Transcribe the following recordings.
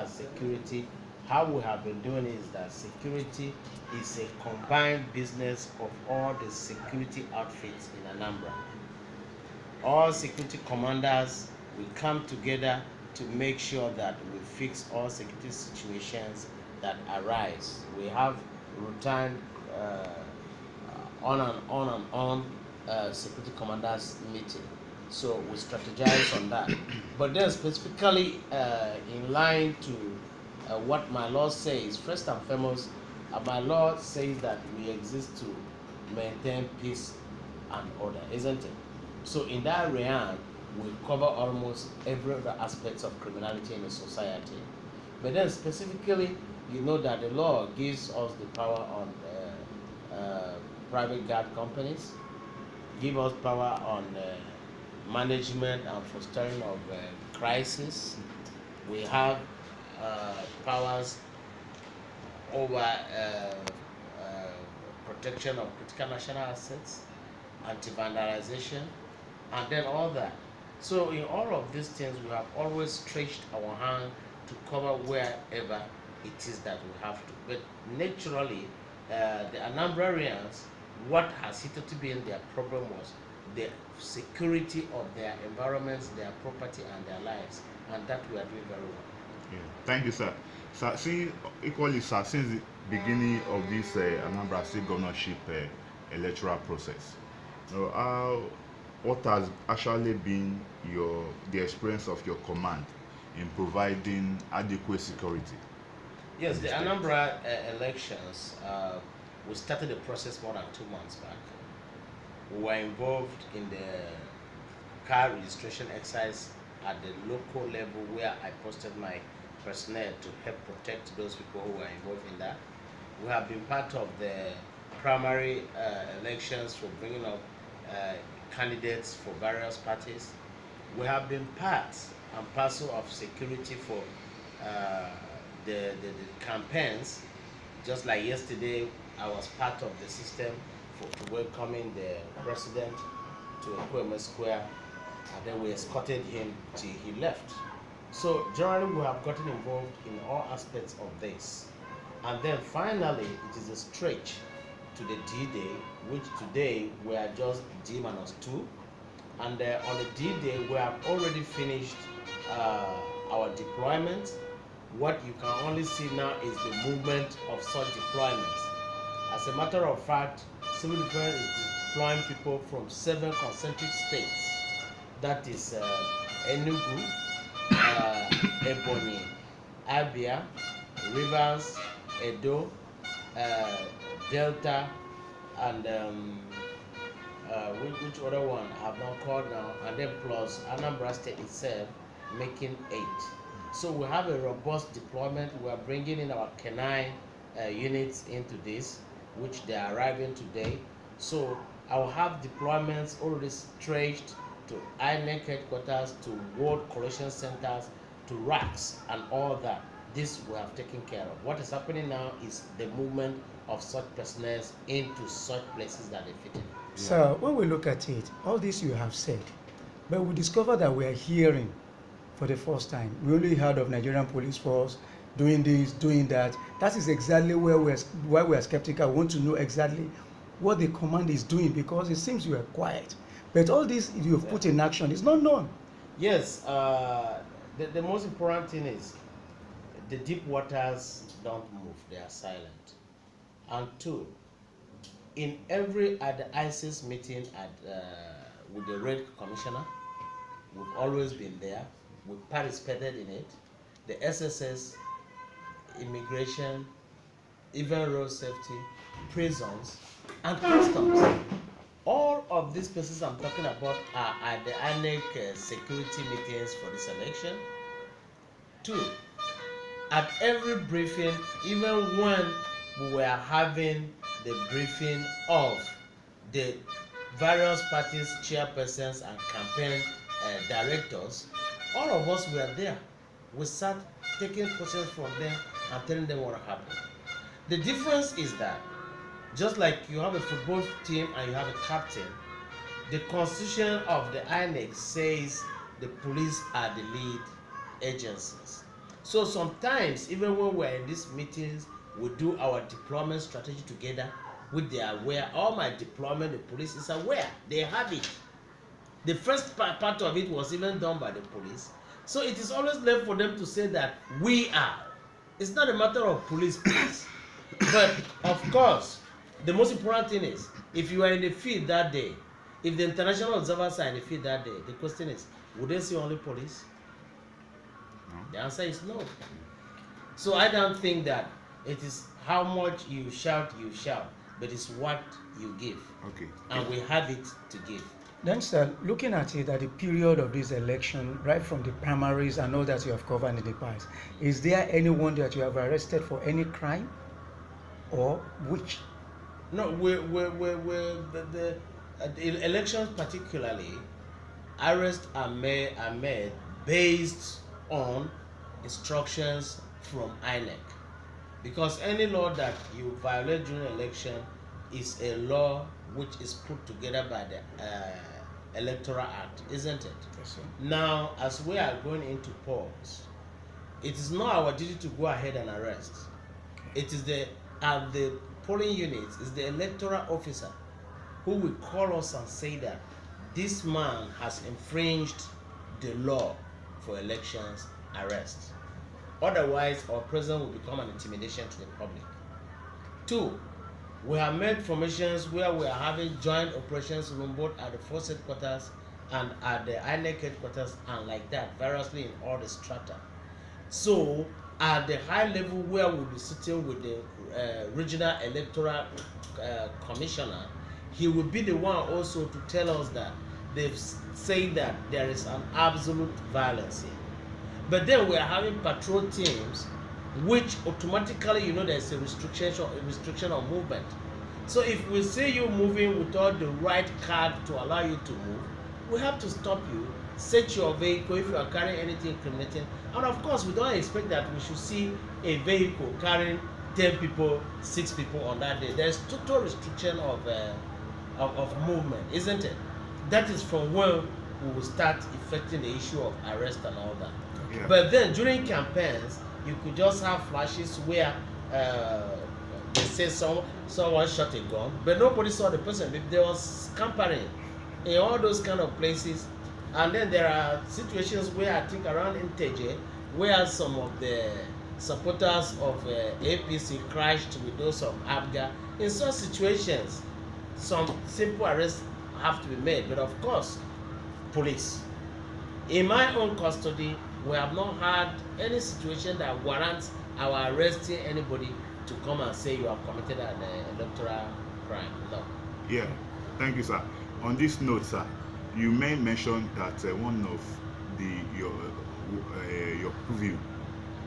as security, how we have been doing is that security is a combined business of all the security outfits in Anambra. All security commanders will come together to make sure that we fix all security situations that arise. We have routine on and on security commanders meeting. So we strategize on that. But then specifically in line to what my law says, first and foremost, my law says that we exist to maintain peace and order, isn't it? So in that realm, we cover almost every other aspect of criminality in the society. But then specifically, you know that the law gives us the power on private guard companies, give us power on management and fostering of crisis. We have powers over protection of critical national assets, anti-vandalization, and then all that. So in all of these things, we have always stretched our hand to cover wherever it is that we have to. But naturally, the Anambrarians, what has hitherto been their problem was the security of their environments, their property, and their lives, and that we are doing very well. Yeah. Thank you, sir. Sir, see, equally, sir, since the beginning of this Anambra State governorship electoral process, what has actually been the experience of your command in providing adequate security? Yes, the Anambra elections, we started the process more than 2 months back. We were involved in the car registration exercise at the local level where I posted my personnel to help protect those people who were involved in that. We have been part of the primary elections for bringing up candidates for various parties. We have been part and parcel of security for the campaigns. Just like yesterday, I was part of the system for welcoming the president to Ekweme Square, and then we escorted him till he left. So generally, we have gotten involved in all aspects of this. And then finally, it is a stretch to the D-Day, which today we are just D-2. And on the D-Day, we have already finished our deployment. What you can only see now is the movement of such deployments. As a matter of fact, Civil Defense is deploying people from 7 concentric states. That is Enugu, Ebonyi, Abia, Rivers, Edo, Delta, and which other one I have not called now, and then plus Anambra State itself, making 8. So we have a robust deployment. We are bringing in our canine units into this, which they are arriving today. So I will have deployments already stretched to INEC headquarters, to World Collection Centers, to racks, and all that. This we have taken care of. What is happening now is the movement of such personnel into such places that they fit in. So when we look at it, all this you have said, but we discover that we are hearing for the first time. We only heard of Nigerian Police Force doing this, doing that. That is exactly why we are skeptical. We want to know exactly what the command is doing, because it seems you are quiet. But all this you have put in action is not known. Yes, the most important thing is the deep waters don't move, they are silent. And 2, in every at the ISIS meeting with the Red Commissioner, we've always been there. We participated in it. The SSS, immigration, even road safety, prisons, and customs. All of these places I'm talking about are at the INEC security meetings for this election. 2, at every briefing, even when we were having the briefing of the various parties, chairpersons, and campaign directors, all of us were there. We sat taking questions from them and telling them what happened. The difference is that just like you have a football team and you have a captain, the constitution of the INEC says the police are the lead agencies. So sometimes, even when we're in these meetings, we do our deployment strategy together, which they are aware. All my deployment, the police is aware. They have it. The first part of it was even done by the police. So it is always left for them to say that we are. It's not a matter of police, please. But of course, the most important thing is, if you are in the field that day, if the international observers are in the field that day, the question is, would they see only police? No. The answer is no. So I don't think that it is how much you shout, but it's what you give. Okay. And we have it to give. Then, sir, looking at it at the period of this election, right from the primaries and all that you have covered in the past, is there anyone that you have arrested for any crime, or which? No, the elections particularly, arrests are made based on instructions from INEC, because any law that you violate during election is a law which is put together by the Electoral Act, isn't it? Yes, sir. Now, as we are going into polls, it is not our duty to go ahead and arrest. It is the polling units, is the electoral officer who will call us and say that this man has infringed the law for elections, arrest. Otherwise, our presence will become an intimidation to the public. 2, we have made formations where we are having joint operations room both at the force headquarters and at the INEC headquarters, and like that, variously in all the strata. So, at the high level where we'll be sitting with the regional electoral commissioner, he will be the one also to tell us that they've said that there is an absolute violence here. But then we are having patrol teams, which automatically, there's a restriction on movement. So if we see you moving without the right card to allow you to move, we have to stop you, search your vehicle if you are carrying anything incriminating. And of course, we don't expect that we should see a vehicle carrying 10 people, 6 people on that day. There's total restriction of movement, isn't it? That is from when we will start effecting the issue of arrest and all that. Yeah. But then during campaigns, you could just have flashes where they say someone shot a gun, but nobody saw the person. There was scampering in all those kind of places. And then there are situations where I think around Inteje, where some of the supporters of APC crashed with those of ABGA. In such situations, some simple arrests have to be made. But of course, police. In my own custody, we have not had any situation that warrants our arresting anybody to come and say you have committed an electoral crime. No. Yeah, thank you, sir. On this note, sir, you may mention that one of your purview,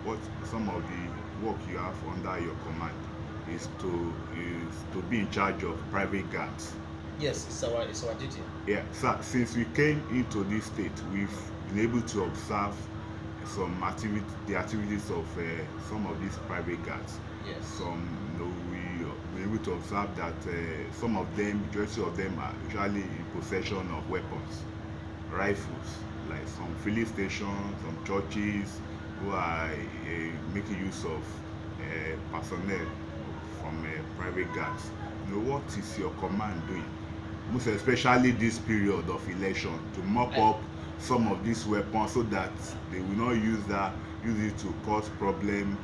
what some of the work you have under your command is to be in charge of private guards. Yes, it's our duty. Yeah, sir. Since we came into this state, we've been able to observe the activities of some of these private guards. Yes. We're able to observe that some of them, majority of them, are usually in possession of weapons, rifles, like some filling stations, some churches, who are making use of personnel from private guards. What is your command doing, most especially this period of election, to mop up some of these weapons so that they will not use it to cause problem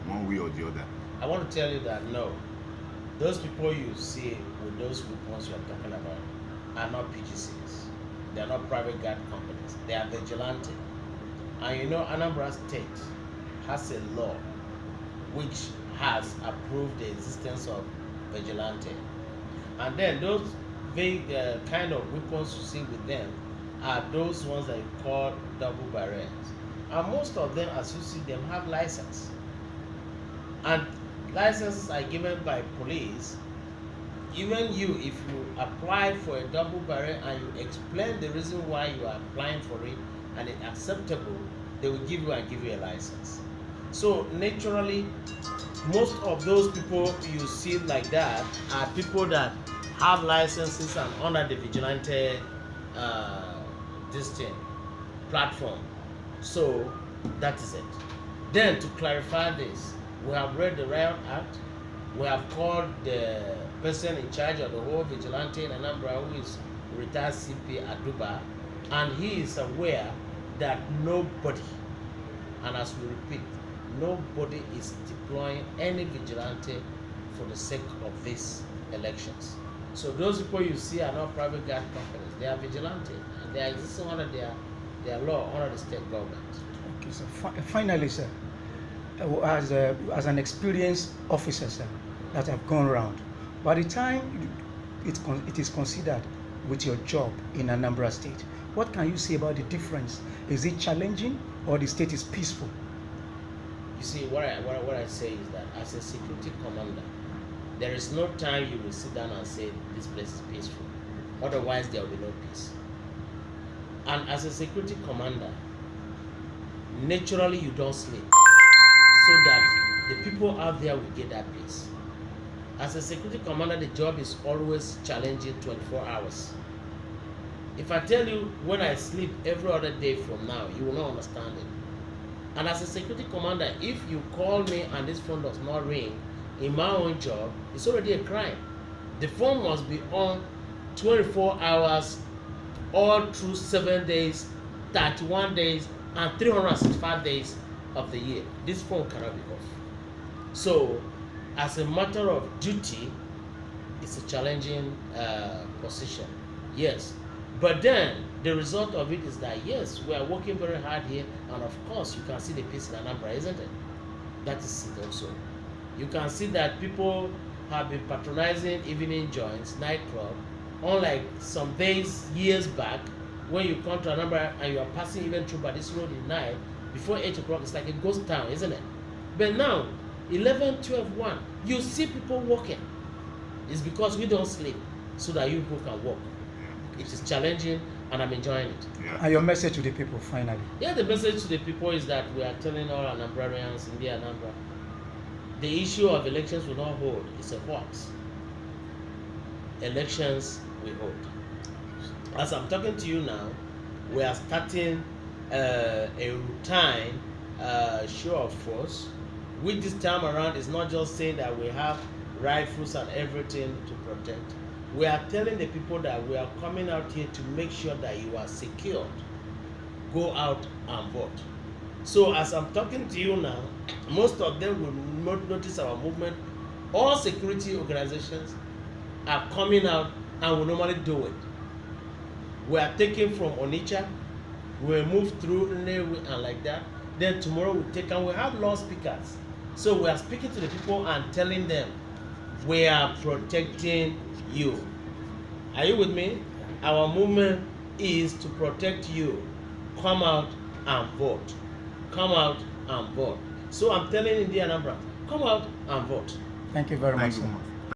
one way or the other? I want to tell you that no, those people you see with those weapons you are talking about are not PGCs. They are not private guard companies. They are vigilante. And Anambra State has a law which has approved the existence of vigilante. And then those kind of weapons you see with them are those ones that you call double barrels. And most of them, as you see them, have license. And licenses are given by police. Even you, if you apply for a double barrel and you explain the reason why you are applying for it and it's acceptable, they will give you a license. So naturally, most of those people you see like that are people that have licenses and under the vigilante platform. So that is it. Then to clarify this, we have read the Riot Act. We have called the person in charge of the whole vigilante in Anambra, who is retired CP Aduba, and he is aware that nobody, and as we repeat, nobody is deploying any vigilante for the sake of these elections. So those people you see are not private guard companies, they are vigilante, and they are existing under their law, under the state government. Okay, so finally, sir, as an experienced officer, sir, that have gone around, by the time it is considered with your job in Anambra State, what can you say about the difference? Is it challenging or the state is peaceful? You see, what I say is that as a security commander, there is no time you will sit down and say this place is peaceful. Otherwise, there will be no peace. And as a security commander, naturally you don't sleep, so that the people out there will get that peace. As a security commander, the job is always challenging 24 hours. If I tell you when I sleep every other day from now, you will not understand it. And as a security commander, if you call me and this phone does not ring in my own job, it's already a crime. The phone must be on 24 hours all through 7 days, 31 days, and 365 days of the year. This phone cannot be off. So, as a matter of duty, it's a challenging position. Yes. But then, the result of it is that, yes, we are working very hard here, and of course, you can see the peace in Anambra, isn't it? That is it also. You can see that people have been patronizing evening joints, nightclub, unlike some days, years back, when you come to Anambra and you are passing even through by this road at night, before 8 o'clock, it's like a ghost town, isn't it? But now, 11, 12, 1, you see people walking. It's because we don't sleep, so that you people can walk. It is challenging, and I'm enjoying it. Yeah. And your message to the people, finally? Yeah, the message to the people is that we are telling all Anambrarians in the Anambra, the issue of elections will not hold. It's a hoax. Elections will hold. As I'm talking to you now, we are starting a routine show of force, which this time around is not just saying that we have rifles and everything to protect. We are telling the people that we are coming out here to make sure that you are secured. Go out and vote. So as I'm talking to you now, most of them will not notice our movement. All security organizations are coming out and will normally do it. We are taking from Onitsha, we will move through Nnewi and like that. Then tomorrow we take, and we have loudspeakers. So we are speaking to the people and telling them, we are protecting you. Are you with me? Our movement is to protect you. Come out and vote. Come out and vote. So I'm telling India Anambra, come out and vote. Thank you very much, Thank you. sir.